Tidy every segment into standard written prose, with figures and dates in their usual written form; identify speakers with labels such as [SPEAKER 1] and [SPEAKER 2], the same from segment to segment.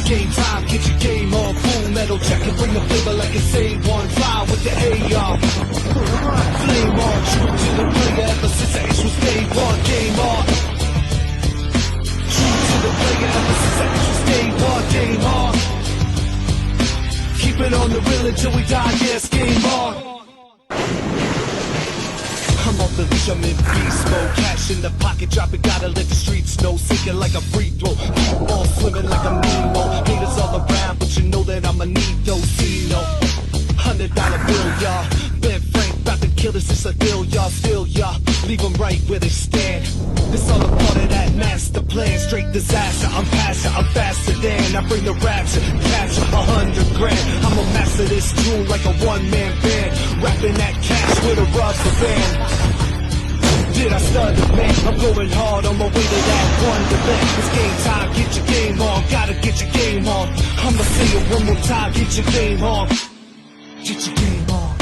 [SPEAKER 1] Game time, get your game on, full metal jacket, bring the flavor like it's A1, fly with the AR. Flame on, true to the player, ever since the H was day one, game on. True to the player, ever since the H was day one, game on. Keep it on the real until we die, yes, game on. I'm off the leash, I'm in beast mode. Cash in the pocket, drop it, gotta let the streets know. Sinking like a free throw, ball swimming like a Nemo. Haters all around, but you know that I'ma need those C-No. $100 bill, y'all. Ben Frank, about to kill this, it's a deal, y'all. Still, y'all, leave them right where they stand. This all a part of that master plan. Straight disaster, I'm passion, I'm faster than. I bring the rapture, capture 100 grand. I'ma master this tune like a one-man band. Rapping that cash with a rubber band. Did I stutter, man? I'm going hard on my way to that wonderland. It's game time, get your game on. Gotta get your game on. I'ma say it one more time, get your game on. Get your game on.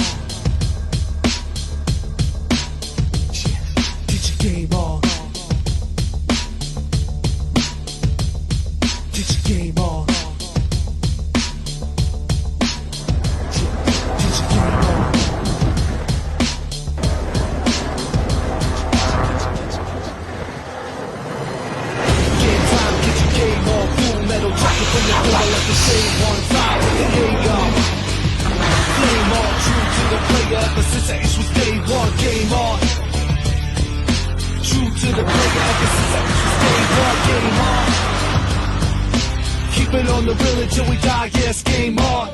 [SPEAKER 1] Get your game on. Get your game on. Get your game on. Game on, full metal jacket from the door like the same one, fire with the AR. Flame on, true to the player ever since the H was day one, game on. True to the player ever since the H was day one, game on. Keep it on the real until we die, yes, game on.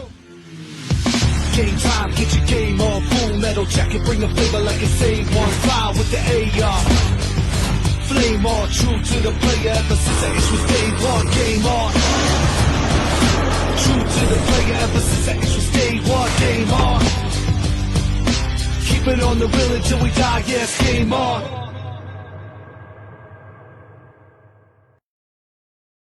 [SPEAKER 1] Game time, get your game on, full metal jacket, bring the flavor like it's A1, fire with the AR. Flame on, true to the player ever since the H was day one, game on. True to the player ever since the H was day one, game on. Keep it on the real until we die, yes, game on.